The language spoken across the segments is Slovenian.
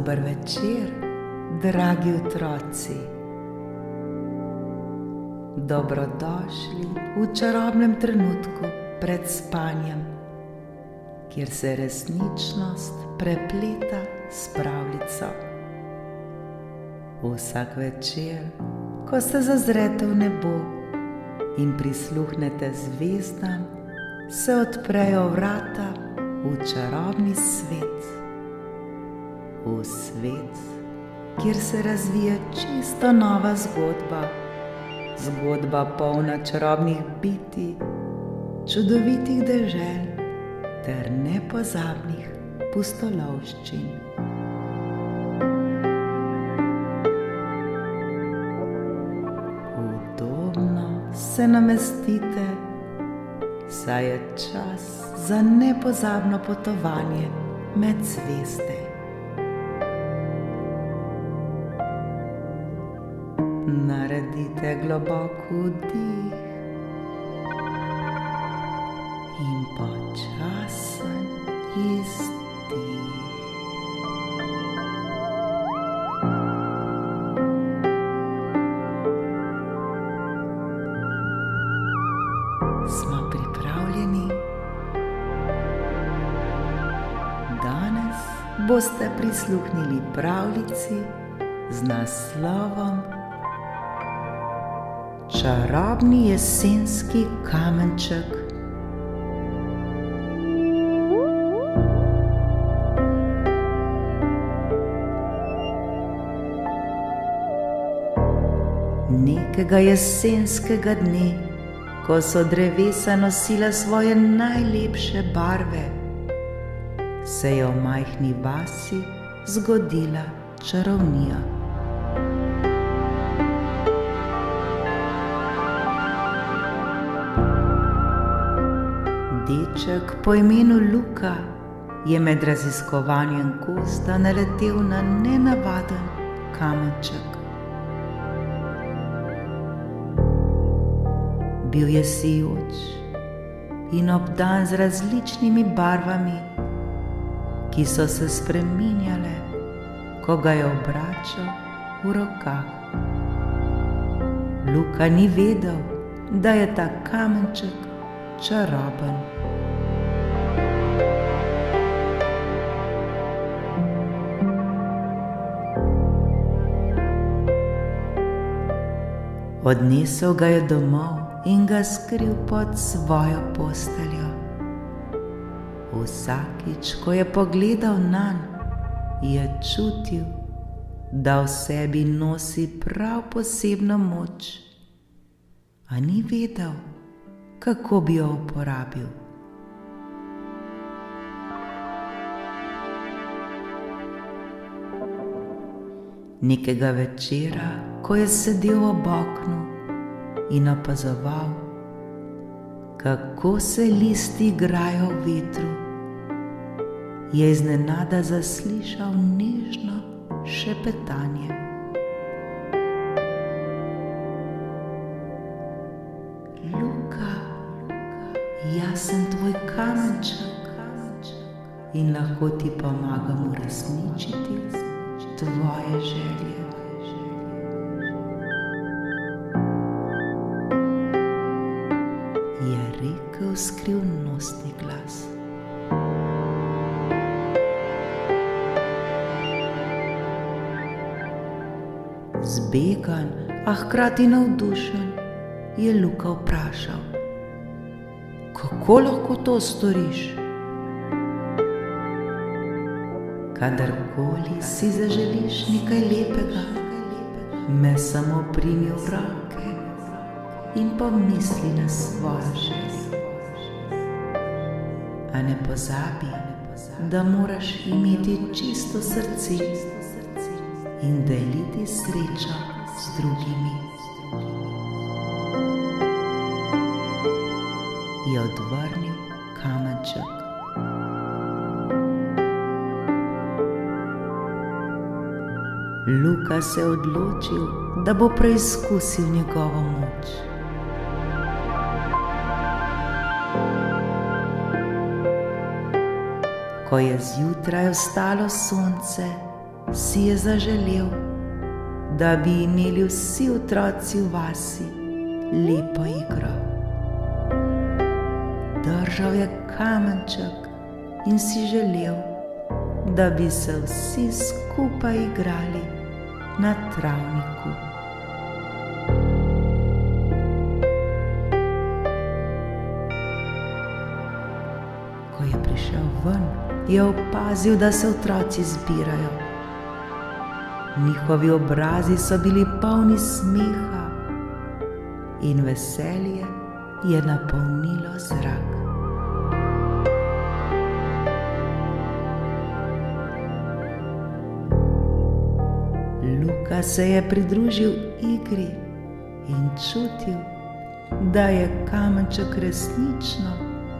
Dober večer, dragi otroci. Dobrodošli v čarobnem trenutku pred spanjem, kjer se resničnost prepleta s pravljico. Vsak večer, ko se zazrete v nebo in prisluhnete zvezdam, se odprejo vrata v čarobni svet. V svet, kjer se razvija čisto nova zgodba. Zgodba polna čarobnih bitij, čudovitih dežel ter nepozabnih pustolovščin. Udobno se namestite, saj je čas za nepozabno potovanje med zvezde. Naredite globok vdih in počasen izdih. Smo pripravljeni? Danes boste prisluhnili pravljici z naslovom Čarobni jesenski kamenček. Nekega jesenskega dne, ko so drevesa nosila svoje najlepše barve, se je v majhni vasi zgodila čarovnija. Deček po imenu Luka je med raziskovanjem gozda naletel na nenavaden kamenček. Bil je sijoč in obdan z različnimi barvami, ki so se spreminjale, ko ga je obračal v rokah. Luka ni vedel, da je ta kamenček čaroben. Odnesel ga je domov in ga skril pod svojo posteljo. Vsakič, ko je pogledal nanj, je čutil, da v sebi nosi prav posebno moč, a ni vedel, kako bi jo uporabil. Nekega večera, ko je sedel ob oknu in opazoval, kako se listi igrajo v vetru, je iznenada zaslišal nežno šepetanje. Luka, jaz sem tvoj kamenček in lahko ti pomagam uresničiti tvoje želje. Je rekel skrivnostni glas. Zbegan, a hkrati navdušen, je Luka vprašal: kako lahko to storiš? Kadarkoli si zaželiš nekaj lepega, me samo primi v roke in pomisli na svojo željo. A ne pozabi, da moraš imeti čisto srce in deliti srečo z drugimi. Je odvrnil kamenček. Luka se je odločil, da bo preizkusil njegovo moč. Ko je zjutraj vstalo sonce, si je zaželel, da bi imeli vsi otroci v vasi lepo igro. Držal je kamenček in si želel, da bi se vsi skupaj igrali na travniku. Ko je prišel ven, je opazil, da se otroci zbirajo. Njihovi obrazi so bili polni smeha in veselje je napolnilo zrak. Luka se je pridružil igri in čutil, da je kamenček resnično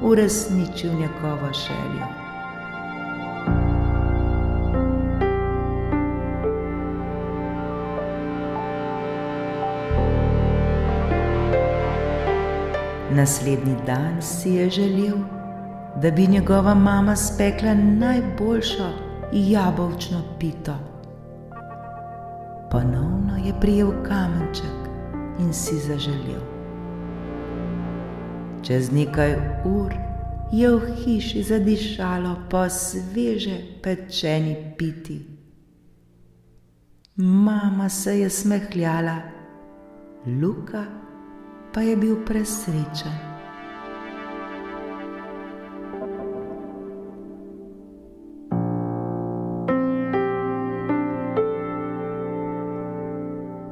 uresničil njegovo željo. Naslednji dan si je želel, da bi njegova mama spekla najboljšo jabolčno pito. Ponovno je prijel kamenček in si zaželel. Čez nekaj ur je v hiši zadišalo po sveže pečeni piti. Mama se je smehljala, Luka pa je bil presrečen.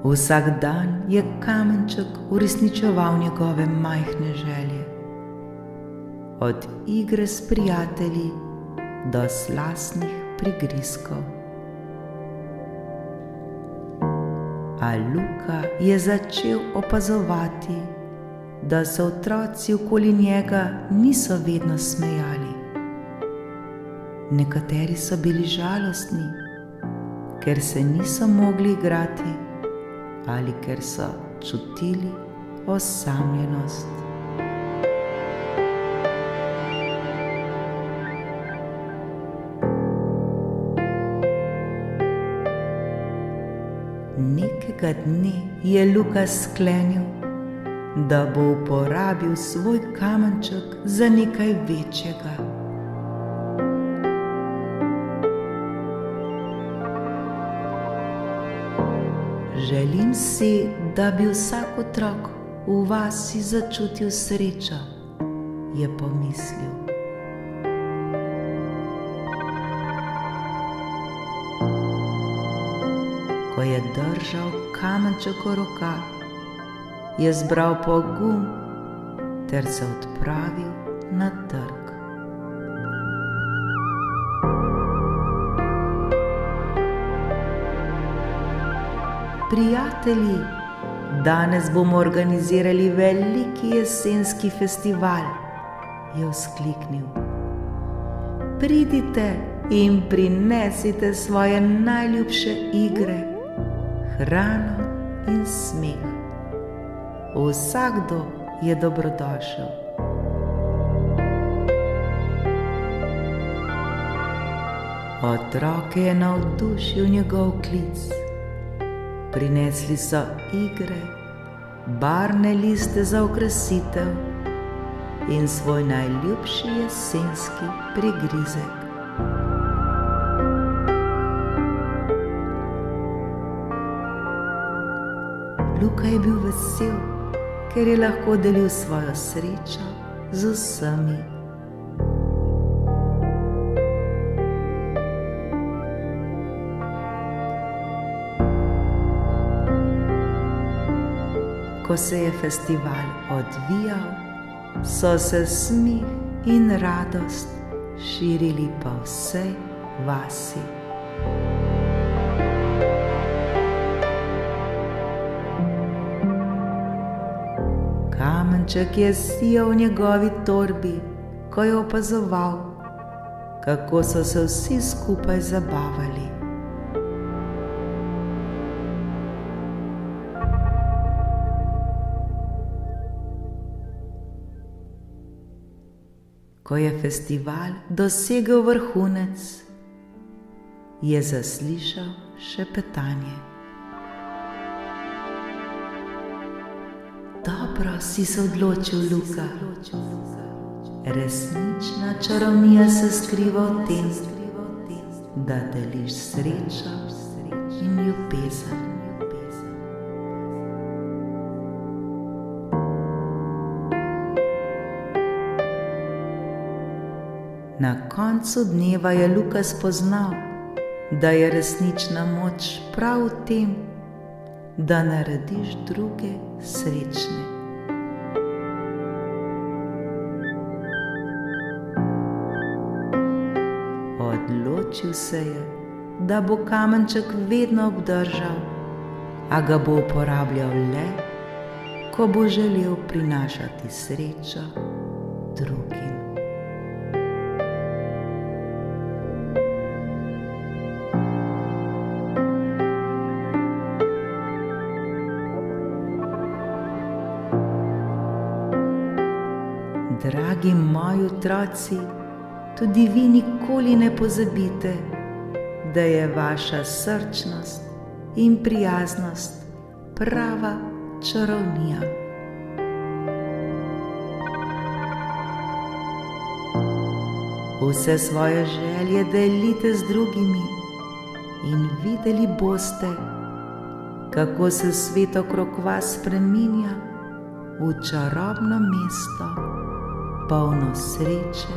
Vsak dan je kamenček uresničeval njegove majhne želje. Od igre s prijatelji do slastnih prigrizkov. A Luka je začel opazovati, da se otroci okoli njega niso vedno smejali. Nekateri so bili žalostni, ker se niso mogli igrati ali ker so čutili osamljenost. Nekega dne je Luka sklenil, da bo uporabil svoj kamenček za nekaj večjega. Želim si, da bi vsak otrok v vasi začutil srečo, je pomislil. Ko je držal kamenček v rokah, je zbral pogum ter se odpravil na trg. Prijatelji, danes bomo organizirali veliki jesenski festival, je vzkliknil. Pridite in prinesite svoje najljubše igre, hrano in smeh. Vsakdo je dobrodošel. Otroke je navdušil njegov klic. Prinesli so igre, barvne liste za okrasitev in svoj najljubši jesenski prigrizek. Luka je bil vesel, ker je lahko delil svojo srečo z vsemi. Ko se je festival odvijal, so se smeh in radost širili po vsej vasi. Kamenček je sijal v njegovi torbi, ko je opazoval, kako so se vsi skupaj zabavali. Ko je festival dosegel vrhunec, je zaslišal šepetanje. Dobro si se odločil, Luka. Resnična čarovnija se skriva v tem, da deliš srečo in ljubezen. Na koncu dneva je Luka spoznal, da je resnična moč prav v tem, da narediš druge srečne. Odločil se je, da bo kamenček vedno obdržal, a ga bo uporabljal le, ko bo želel prinašati srečo drugim. Dragi moji otroci, tudi vi nikoli ne pozabite, da je vaša srčnost in prijaznost prava čarovnija. Vse svoje želje delite z drugimi in videli boste, kako se svet okrog vas spreminja v čarobno mesto, polno sreče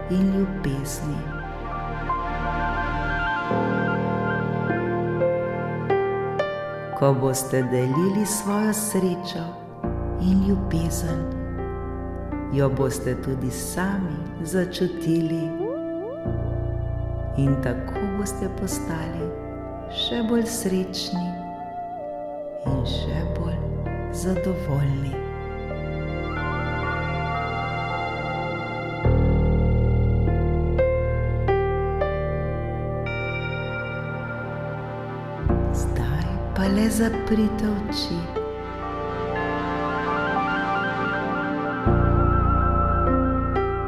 in ljubezni. Ko boste delili svojo srečo in ljubezen, jo boste tudi sami začutili in tako boste postali še bolj srečni in še bolj zadovoljni. Zdaj pa le zaprite oči.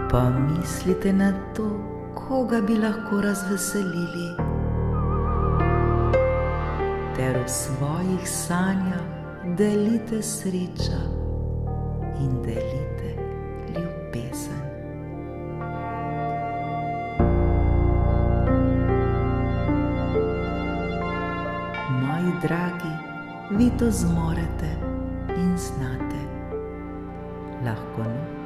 Pomislite na to, koga bi lahko razveselili, ter v svojih sanjah delite srečo in delite ljubezen. Moji dragi, vi to zmorete in znate. Lahko noč